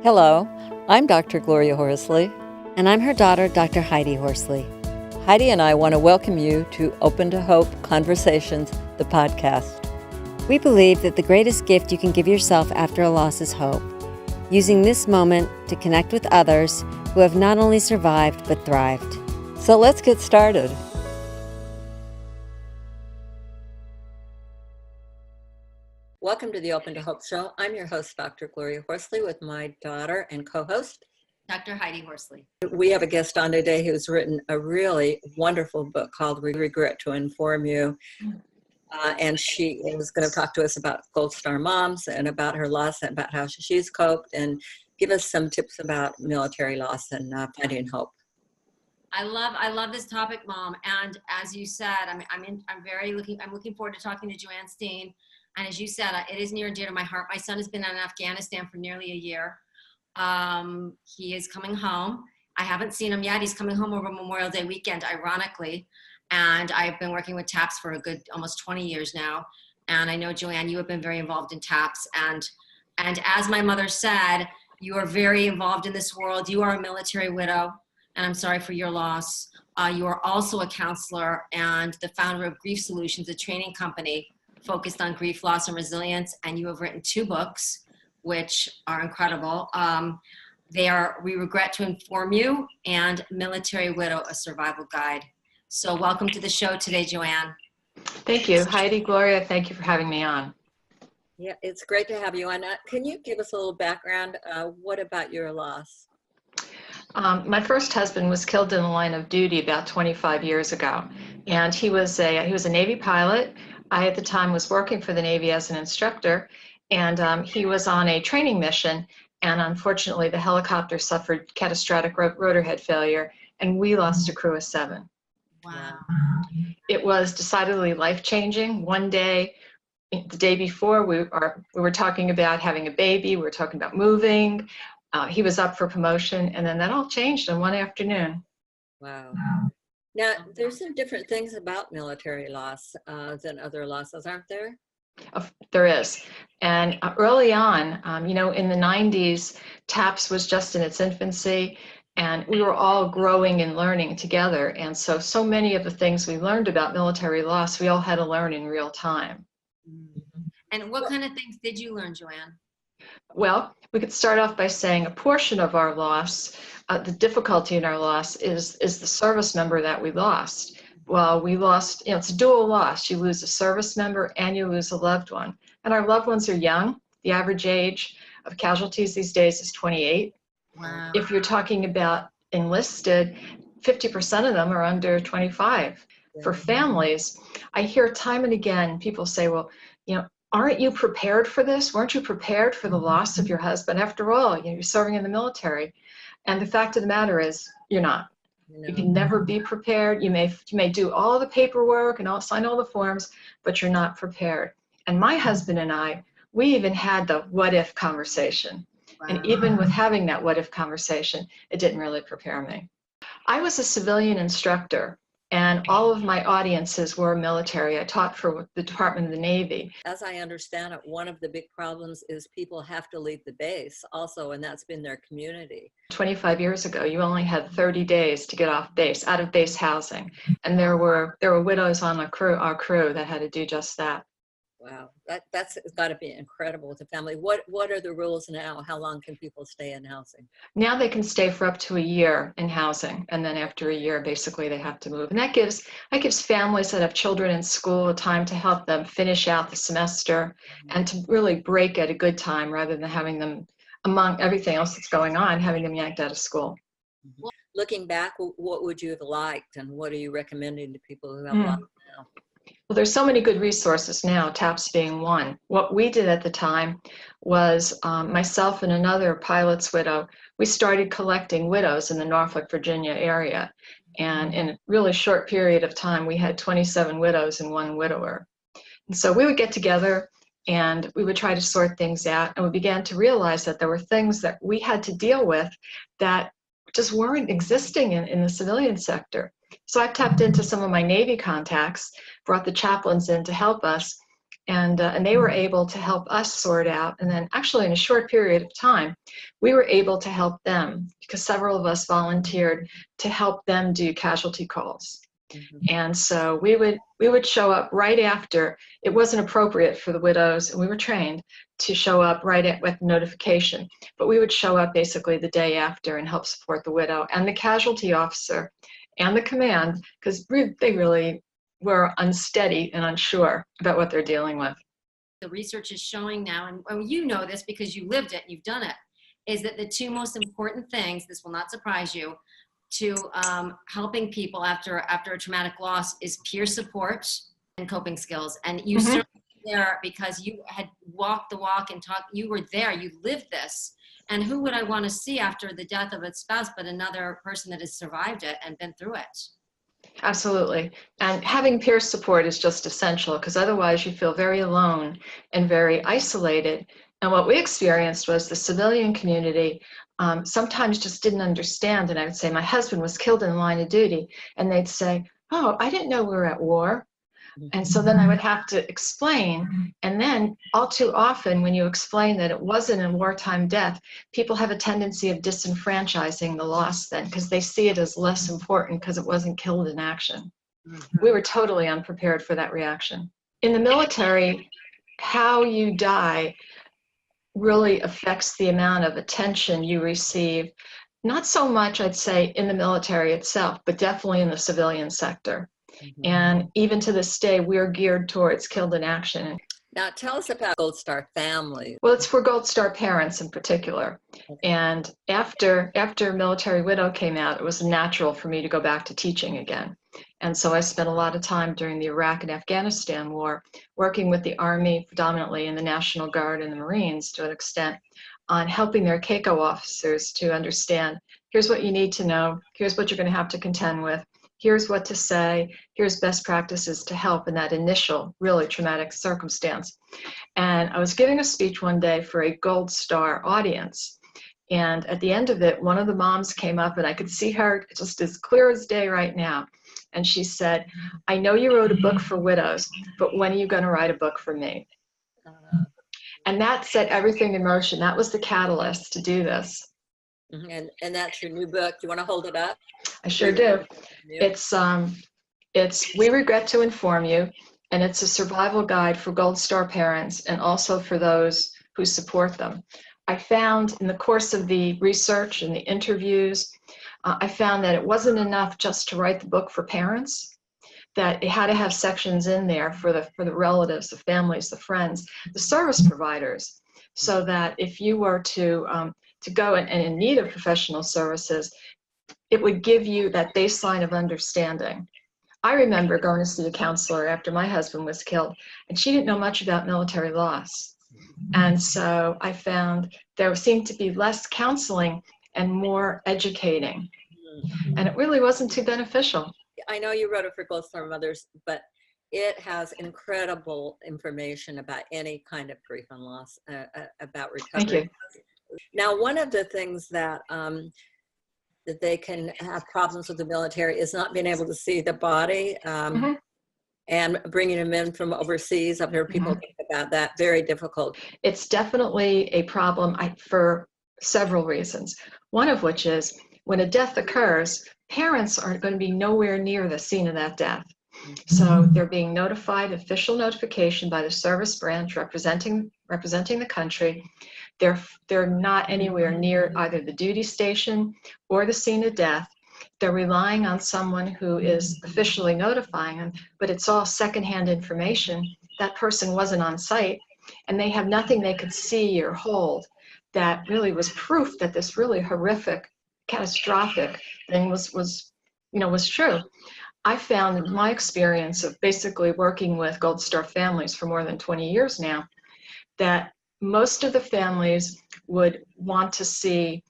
Hello, I'm Dr. Gloria Horsley. And I'm her daughter, Dr. Heidi Horsley. Heidi and I want to welcome you to Open to Hope Conversations, the podcast. We believe that the greatest gift you can give yourself after a loss is hope, using this moment to connect with others who have not only survived but thrived. So let's get started. Welcome to the Open to Hope Show. I'm your host, Dr. Gloria Horsley, with my daughter and co-host, Dr. Heidi Horsley. We have a guest on today who's written a really wonderful book called Regret to Inform You. And she is going to talk to us about Gold Star Moms and about her loss and about how she's coped and give us some tips about military loss and finding hope. I love this topic, Mom. And as you said, I'm looking forward to talking to Joanne Steen. And as you said, it is near and dear to my heart. My son has been in Afghanistan for nearly a year. He is coming home. I haven't seen him yet. He's coming home over Memorial Day weekend, ironically. And I've been working with TAPS for a good almost 20 years now. And I know, Joanne, you have been very involved in TAPS. And as my mother said, you are very involved in this world. You are a military widow, and I'm sorry for your loss. You are also a counselor and the founder of Grief Solutions, a training company focused on grief, loss, and resilience. And you have written 2 books, which are incredible. They are We Regret to Inform You and Military Widow, a Survival Guide. So welcome to the show today, Joanne. Thank you. Heidi, Gloria, thank you for having me on. Yeah, it's great to have you on. Can you give us a little background? What about your loss? My first husband was killed in the line of duty about 25 years ago, and he was a Navy pilot. I, at the time, was working for the Navy as an instructor, and he was on a training mission, and unfortunately, the helicopter suffered catastrophic rotor head failure, and we lost a crew of 7. Wow. It was decidedly life-changing. One day, the day before, we were talking about having a baby, we were talking about moving. He was up for promotion, and then that all changed in one afternoon. Wow. Now, there's some different things about military loss than other losses, aren't there? There is. And early on, in the 90s, TAPS was just in its infancy, and we were all growing and learning together. And so many of the things we learned about military loss, we all had to learn in real time. And what kind of things did you learn, Joanne? Well, we could start off by saying a portion of our loss, the difficulty in our loss is the service member that we lost. Well, we lost, it's a dual loss. You lose a service member and you lose a loved one. And our loved ones are young. The average age of casualties these days is 28. Wow. If you're talking about enlisted, 50% of them are under 25. For families, I hear time and again people say, well, aren't you prepared for this? Weren't you prepared for the loss of your husband? After all, you're serving in the military. And the fact of the matter is, you're not. No. You can never be prepared. You may do all the paperwork and sign all the forms, but you're not prepared. And my husband and I, we even had the what if conversation. Wow. And even with having that what if conversation, it didn't really prepare me. I was a civilian instructor, and all of my audiences were military. I taught for the Department of the Navy. As I understand it, one of the big problems is people have to leave the base also, and that's been their community. 25 years ago, you only had 30 days to get off base, out of base housing. And there were widows on our crew that had to do just that. Wow, that's got to be incredible with the family. What are the rules now? How long can people stay in housing? Now they can stay for up to a year in housing, and then after a year, basically they have to move. And that gives families that have children in school time to help them finish out the semester and to really break at a good time rather than having them, among everything else that's going on, having them yanked out of school. Looking back, what would you have liked, and what are you recommending to people who have lost now? Well, there's so many good resources now, TAPS being one. What we did at the time was myself and another pilot's widow, we started collecting widows in the Norfolk, Virginia area. And in a really short period of time, we had 27 widows and 1 widower. And so we would get together and we would try to sort things out. And we began to realize that there were things that we had to deal with that just weren't existing in the civilian sector. So I tapped into some of my Navy contacts, brought the chaplains in to help us, And they were able to help us sort out. And then actually in a short period of time, we were able to help them because several of us volunteered to help them do casualty calls. And so we would show up right after. It wasn't appropriate for the widows, and we were trained to show up right at with notification, but we would show up basically the day after and help support the widow and the casualty officer and the command, because they really were unsteady and unsure about what they're dealing with. The research is showing now, and you know this because you lived it and you've done it, is that the two most important things, this will not surprise you, to helping people after a traumatic loss is peer support and coping skills. And you certainly there because you had walked the walk and talked, you were there, you lived this. And who would I want to see after the death of a spouse but another person that has survived it and been through it? Absolutely. And having peer support is just essential because otherwise you feel very alone and very isolated. And what we experienced was the civilian community sometimes just didn't understand. And I would say, my husband was killed in the line of duty. And they'd say, oh, I didn't know we were at war. And so then I would have to explain. And then all too often, when you explain that it wasn't a wartime death, people have a tendency of disenfranchising the loss then because they see it as less important because it wasn't killed in action. We were totally unprepared for that reaction. In the military, how you die really affects the amount of attention you receive. Not so much, I'd say, in the military itself, but definitely in the civilian sector. And even to this day, we're geared towards killed in action. Now, tell us about Gold Star family. Well, it's for Gold Star parents in particular. And after Military Widow came out, it was natural for me to go back to teaching again. And so I spent a lot of time during the Iraq and Afghanistan war working with the Army, predominantly in the National Guard and the Marines to an extent, on helping their CACO officers to understand, here's what you need to know, here's what you're going to have to contend with, here's what to say, here's best practices to help in that initial, really traumatic circumstance. And I was giving a speech one day for a Gold Star audience. And at the end of it, one of the moms came up, and I could see her just as clear as day right now. And she said, I know you wrote a book for widows, but when are you going to write a book for me? And that set everything in motion. That was the catalyst to do this. And that's your new book. Do you want to hold it up? I sure do. It's We Regret to Inform You, and it's a survival guide for Gold Star parents and also for those who support them. I found in the course of the research and the interviews, I found that it wasn't enough just to write the book for parents, that it had to have sections in there for the relatives, the families, the friends, the service providers, so that if you were to go and in need of professional services, it would give you that baseline of understanding. I remember going to see a counselor after my husband was killed, and she didn't know much about military loss. And so I found there seemed to be less counseling and more educating. And it really wasn't too beneficial. I know you wrote it for Gold Star Mothers, but it has incredible information about any kind of grief and loss, about recovery. Thank you. Now, one of the things that that they can have problems with the military is not being able to see the body and bringing them in from overseas. I've heard people think about that, very difficult. It's definitely a problem for several reasons. One of which is when a death occurs, parents are going to be nowhere near the scene of that death. So they're being notified, official notification by the service branch representing the country. They're not anywhere near either the duty station or the scene of death. They're relying on someone who is officially notifying them, but it's all secondhand information. That person wasn't on site, and they have nothing they could see or hold that really was proof that this really horrific, catastrophic thing was true. I found in my experience of basically working with Gold Star families for more than 20 years now, that most of the families would want to see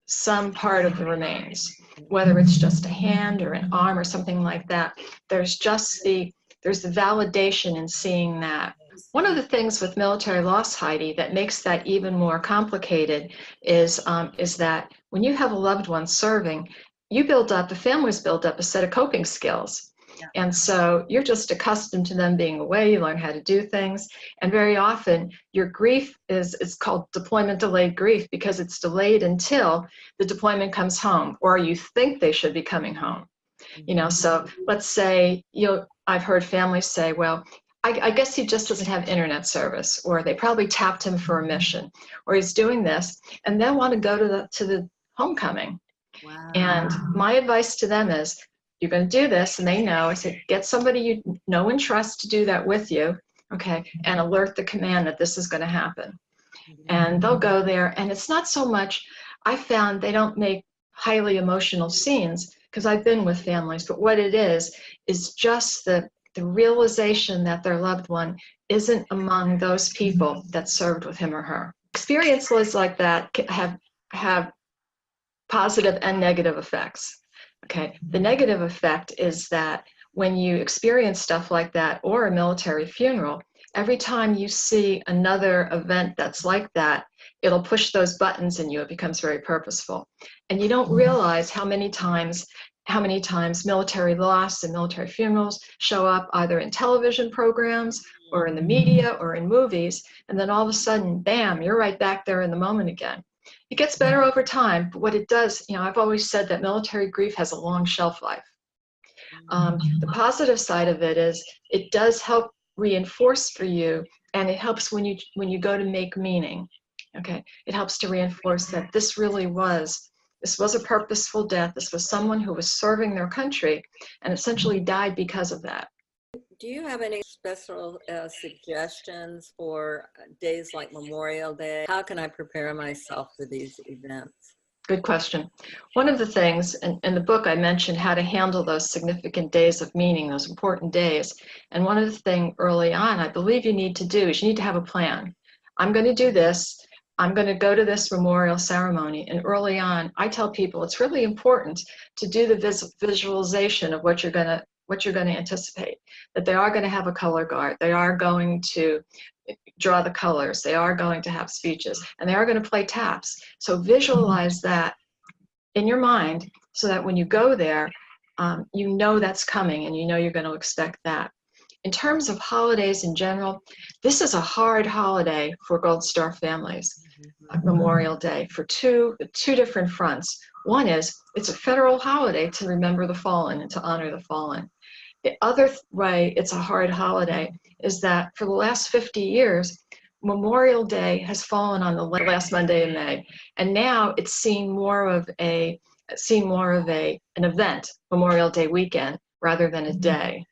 some part of the remains, whether it's just a hand or an arm or something like that. There's the validation in seeing that. One of the things with military loss, Heidi, that makes that even more complicated is that when you have a loved one serving, the families build up a set of coping skills. And so you're just accustomed to them being away. You learn how to do things. And very often your grief it's called deployment delayed grief, because it's delayed until the deployment comes home, or you think they should be coming home. So let's say, I've heard families say, well, I guess he just doesn't have internet service, or they probably tapped him for a mission, or he's doing this, and they'll want to go to the homecoming. Wow. And my advice to them is, you're going to do this, and they know. I said, get somebody you know and trust to do that with you, okay, and alert the command that this is going to happen. And they'll go there, and it's not so much, I found they don't make highly emotional scenes, because I've been with families, but what it is just the realization that their loved one isn't among those people that served with him or her. Experiences like that have positive and negative effects. Okay, the negative effect is that when you experience stuff like that, or a military funeral, every time you see another event that's like that, it'll push those buttons in you. It becomes very purposeful. And you don't realize how many times military loss and military funerals show up either in television programs or in the media or in movies. And then all of a sudden, bam, you're right back there in the moment again. It gets better over time, but what it does, I've always said that military grief has a long shelf life. The positive side of it is it does help reinforce for you, and it helps when you go to make meaning. Okay, it helps to reinforce that this was a purposeful death. This was someone who was serving their country and essentially died because of that. Do you have any special suggestions for days like Memorial Day? How can I prepare myself for these events? Good question. One of the things in the book, I mentioned how to handle those significant days of meaning, those important days. And one of the things early on, I believe you need to do is you need to have a plan. I'm going to do this. I'm going to go to this memorial ceremony. And early on, I tell people it's really important to do the visualization of what you're going to anticipate, that they are going to have a color guard. They are going to draw the colors. They are going to have speeches, and they are going to play taps. So visualize that in your mind so that when you go there, you know that's coming and you know you're going to expect that. In terms of holidays in general, this is a hard holiday for Gold Star families, Memorial Day, for two different fronts. One is it's a federal holiday to remember the fallen and to honor the fallen. The other way it's a hard holiday is that for the last 50 years, Memorial Day has fallen on the last Monday in May, and now it's seen more of an event, Memorial Day weekend, rather than a day.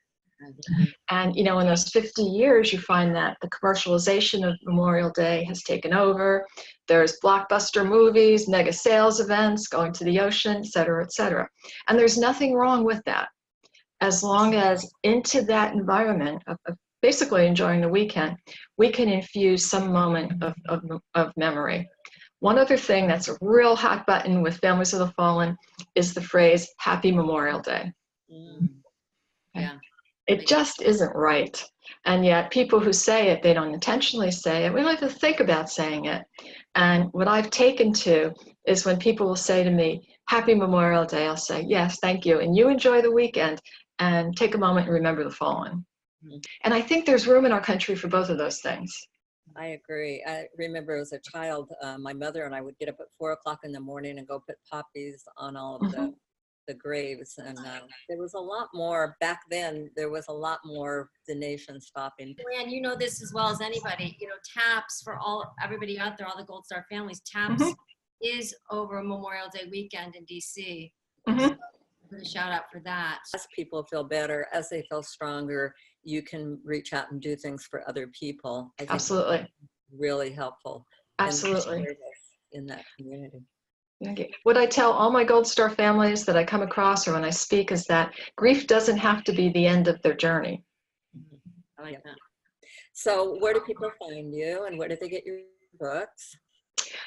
And in those 50 years, you find that the commercialization of Memorial Day has taken over. There's blockbuster movies, mega sales events, going to the ocean, et cetera, et cetera. And there's nothing wrong with that, as long as into that environment of basically enjoying the weekend, we can infuse some moment of memory. One other thing that's a real hot button with families of the fallen is the phrase, Happy Memorial Day. Yeah. It just isn't right. And yet people who say it, they don't intentionally say it. We don't have to think about saying it. And what I've taken to is when people will say to me, Happy Memorial Day, I'll say, yes, thank you. And you enjoy the weekend and take a moment and remember the fallen. And I think there's room in our country for both of those things. I agree. I remember as a child, my mother and I would get up at 4 o'clock in the morning and go put poppies on all of the graves. And there was a lot more, back then, there was a lot more the nation stopping. Joanne, you know this as well as anybody, TAPS for everybody out there, all the Gold Star families, TAPS is over Memorial Day weekend in DC. So put a shout out for that. As people feel better, as they feel stronger, you can reach out and do things for other people. I think Absolutely. Really helpful. Absolutely. In that community. Okay. What I tell all my Gold Star families that I come across or when I speak is that grief doesn't have to be the end of their journey. I like that. So where do people find you and where do they get your books?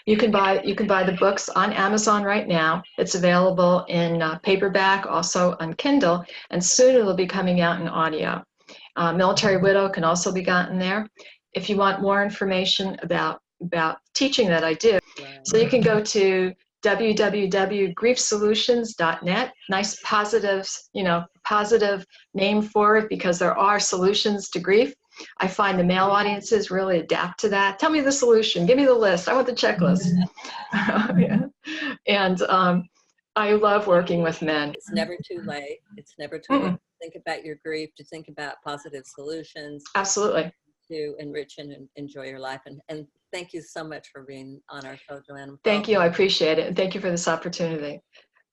You can buy the books on Amazon right now. It's available in paperback, also on Kindle, and soon it'll be coming out in audio. Military Widow can also be gotten there. If you want more information about teaching that I do, so you can go to www.griefsolutions.net. Nice positive name for it, because there are solutions to grief. I find the male audiences really adapt to that. Tell me the solution. Give me the list. I want the checklist. Yeah. And I love working with men. It's never too late. It's never too late to think about your grief, to think about positive solutions. Absolutely. To enrich and enjoy your life. And thank you so much for being on our show, Joanne. Thank you. I appreciate it. And thank you for this opportunity.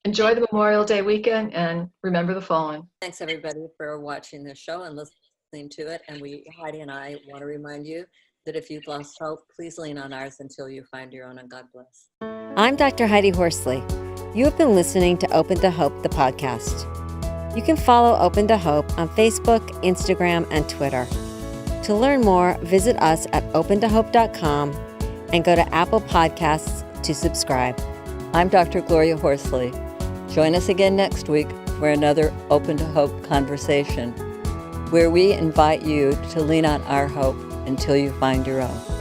Enjoy the Memorial Day weekend and remember the fallen. Thanks, everybody, for watching this show and listening to it. And Heidi and I want to remind you that if you've lost hope, please lean on ours until you find your own, and God bless. I'm Dr. Heidi Horsley. You have been listening to Open to Hope, the podcast. You can follow Open to Hope on Facebook, Instagram, and Twitter. To learn more, visit us at opentohope.com and go to Apple Podcasts to subscribe. I'm Dr. Gloria Horsley. Join us again next week for another Open to Hope conversation, where we invite you to lean on our hope until you find your own.